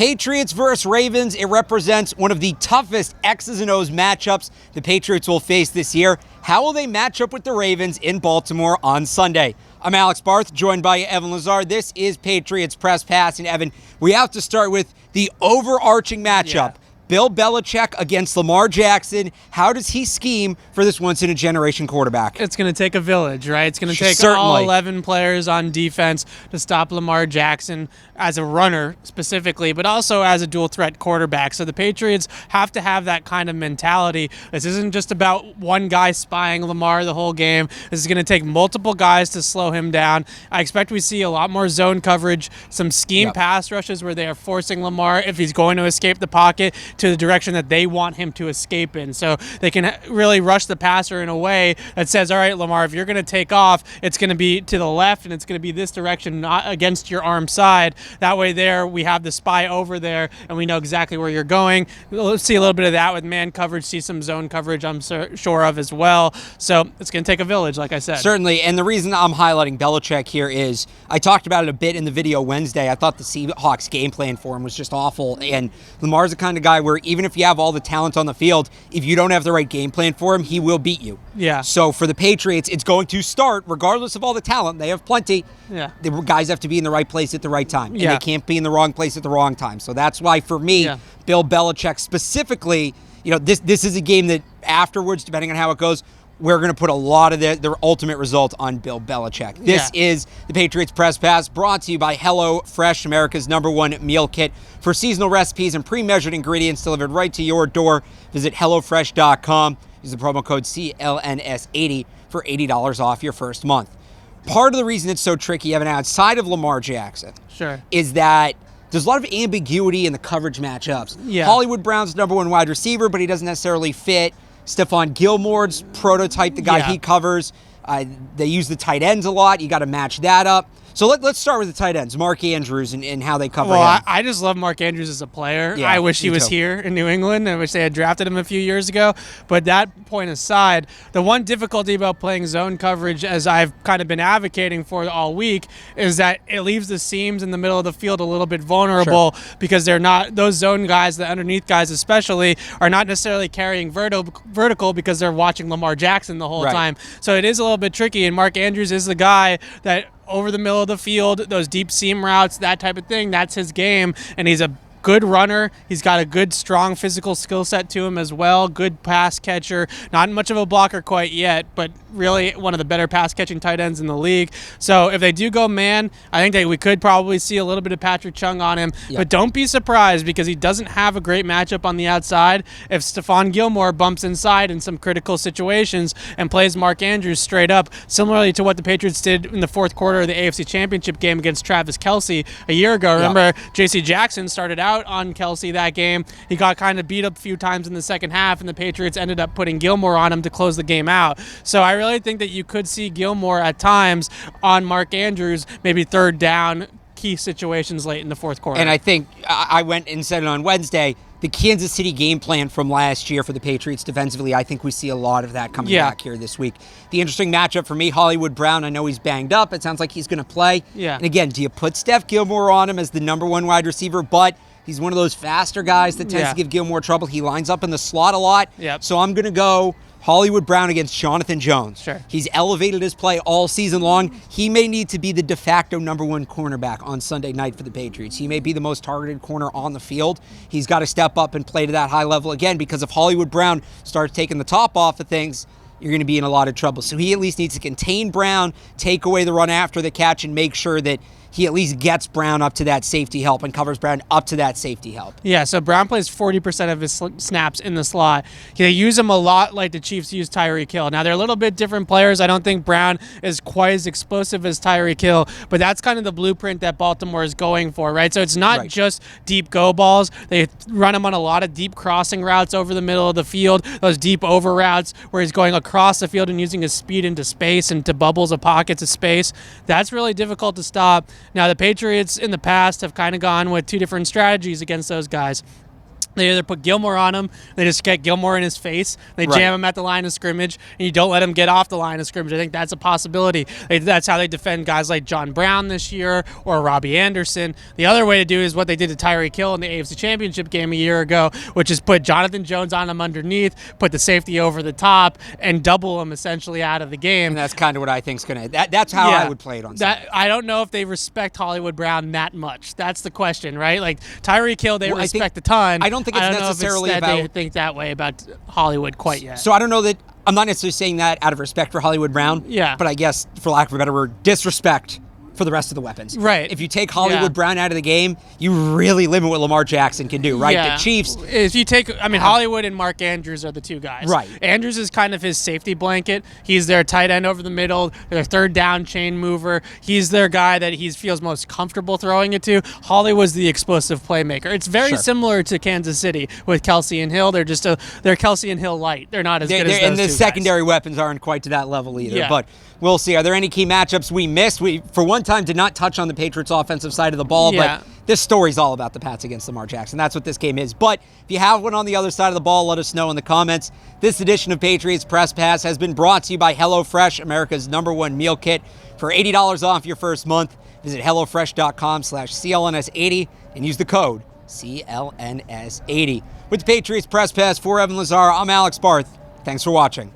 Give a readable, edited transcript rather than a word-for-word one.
Patriots versus Ravens. It represents one of the toughest X's and O's matchups the Patriots will face this year. How will they match up with the Ravens in Baltimore on Sunday? I'm Alex Barth, joined by Evan Lazar. This is Patriots Press Pass. And Evan, we have to start with the overarching matchup. Yeah. Bill Belichick against Lamar Jackson. How does he scheme for this once-in-a-generation quarterback? It's going to take a village, right? It's going to take Certainly. all 11 players on defense to stop Lamar Jackson as a runner specifically, but also as a dual-threat quarterback. So the Patriots have to have that kind of mentality. This isn't just about one guy spying Lamar the whole game. This is going to take multiple guys to slow him down. I expect we see a lot more zone coverage, some scheme pass rushes where they are forcing Lamar, if he's going to escape the pocket, to the direction that they want him to escape in. So they can really rush the passer in a way that says, all right, Lamar, if you're going to take off, it's going to be to the left and it's going to be this direction, not against your arm side. That way there we have the spy over there and we know exactly where you're going. We'll see a little bit of that with man coverage, see some zone coverage I'm sure of as well. So it's going to take a village, like I said. Certainly, and the reason I'm highlighting Belichick here is I talked about it a bit in the video Wednesday. I thought the Seahawks game plan for him was just awful, and Lamar's the kind of guy where even if you have all the talent on the field, if you don't have the right game plan for him, he will beat you. Yeah. So for the Patriots, it's going to start, regardless of all the talent, they have plenty. Yeah. The guys have to be in the right place at the right time, and Yeah. they can't be in the wrong place at the wrong time. So that's why, for me, Bill Belichick specifically, this is a game that afterwards, depending on how it goes, we're going to put a lot of the ultimate result on Bill Belichick. This is the Patriots Press Pass, brought to you by HelloFresh, America's #1 meal kit for seasonal recipes and pre-measured ingredients delivered right to your door. Visit HelloFresh.com. Use the promo code CLNS80 for $80 off your first month. Part of the reason it's so tricky, Evan, outside of Lamar Jackson, is that there's a lot of ambiguity in the coverage matchups. Yeah. Hollywood Brown's #1 wide receiver, but he doesn't necessarily fit. Stephon Gilmore's prototype, the guy he covers. They use the tight ends a lot. You got to match that up. So let's start with the tight ends, Mark Andrews, and how they cover him. I just love Mark Andrews as a player. Yeah, I wish he was too. here in New England. I wish they had drafted him a few years ago. But that point aside, the one difficulty about playing zone coverage, as I've kind of been advocating for all week, is that it leaves the seams in the middle of the field a little bit vulnerable because they're not, those zone guys, the underneath guys especially, are not necessarily carrying vertical because they're watching Lamar Jackson the whole time. So it is a little bit tricky, and Mark Andrews is the guy that over the middle of the field, those deep seam routes, that type of thing, that's his game. And he's a good runner. He's got a good, strong physical skill set to him as well. Good pass catcher. Not much of a blocker quite yet, but really one of the better pass-catching tight ends in the league. So if they do go man, I think that we could probably see a little bit of Patrick Chung on him. But don't be surprised because he doesn't have a great matchup on the outside. If Stephon Gilmore bumps inside in some critical situations and plays Mark Andrews straight up, similarly to what the Patriots did in the fourth quarter of the AFC Championship game against Travis Kelce a year ago. Remember, J.C. Jackson started out on Kelce that game. He got kind of beat up a few times in the second half, and the Patriots ended up putting Gilmore on him to close the game out. So I really think that you could see Gilmore at times on Mark Andrews, maybe third down, key situations late in the fourth quarter. And I think I went and said it on Wednesday, the Kansas City game plan from last year for the Patriots defensively, I think we see a lot of that coming back here this week. The interesting matchup for me, Hollywood Brown, I know he's banged up. It sounds like he's going to play. And again, do you put Steph Gilmore on him as the #1 wide receiver? But he's one of those faster guys that tends to give Gilmore trouble. He lines up in the slot a lot. So I'm going to go Hollywood Brown against Jonathan Jones. He's elevated his play all season long. He may need to be the de facto #1 cornerback on Sunday night for the Patriots. He may be the most targeted corner on the field. He's got to step up and play to that high level again, because if Hollywood Brown starts taking the top off of things, you're going to be in a lot of trouble. So he at least needs to contain Brown, take away the run after the catch, and make sure that he at least gets Brown up to that safety help and covers Brown up to that safety help. Yeah, so Brown plays 40% of his snaps in the slot. They use him a lot like the Chiefs use Tyreek Hill. Now, they're a little bit different players. I don't think Brown is quite as explosive as Tyreek Hill, but that's kind of the blueprint that Baltimore is going for, right? So it's not just deep go balls. They run him on a lot of deep crossing routes over the middle of the field, those deep over routes where he's going across the field and using his speed into space and to bubbles of pockets of space. That's really difficult to stop. Now, the Patriots in the past have kind of gone with two different strategies against those guys. They either put Gilmore on him, they just get Gilmore in his face, they Right. jam him at the line of scrimmage, and you don't let him get off the line of scrimmage. I think that's a possibility. That's how they defend guys like John Brown this year or Robbie Anderson. The other way to do is what they did to Tyreek Hill in the AFC Championship game a year ago, which is put Jonathan Jones on him underneath, put the safety over the top, and double him essentially out of the game. And that's kind of what I think's going to. That's how I would play it on Sunday. I don't know if they respect Hollywood Brown that much. That's the question, right? Like Tyreek Hill, they respect a ton. I don't think it's necessarily know if about. they think that way about Hollywood quite yet. So I don't know that. I'm not necessarily saying that out of respect for Hollywood Brown. Yeah. But I guess, for lack of a better word, disrespect for the rest of the weapons. Right. If you take Hollywood Brown out of the game, you really limit what Lamar Jackson can do, right? Yeah. The Chiefs. If you take, Hollywood and Mark Andrews are the two guys. Right. Andrews is kind of his safety blanket. He's their tight end over the middle, their third down chain mover. He's their guy that he feels most comfortable throwing it to. Hollywood's the explosive playmaker. It's very similar to Kansas City with Kelsey and Hill. They're just they're Kelsey and Hill light. They're not as good as those And the two secondary guys. weapons aren't quite to that level either. Yeah. But we'll see. Are there any key matchups we missed? We, for one time, did not touch on the Patriots' offensive side of the ball, but this story's all about the Pats against Lamar Jackson. That's what this game is. But if you have one on the other side of the ball, let us know in the comments. This edition of Patriots Press Pass has been brought to you by HelloFresh, America's #1 meal kit. For $80 off your first month, visit HelloFresh.com/CLNS80 and use the code CLNS80. With the Patriots Press Pass, for Evan Lazar, I'm Alex Barth. Thanks for watching.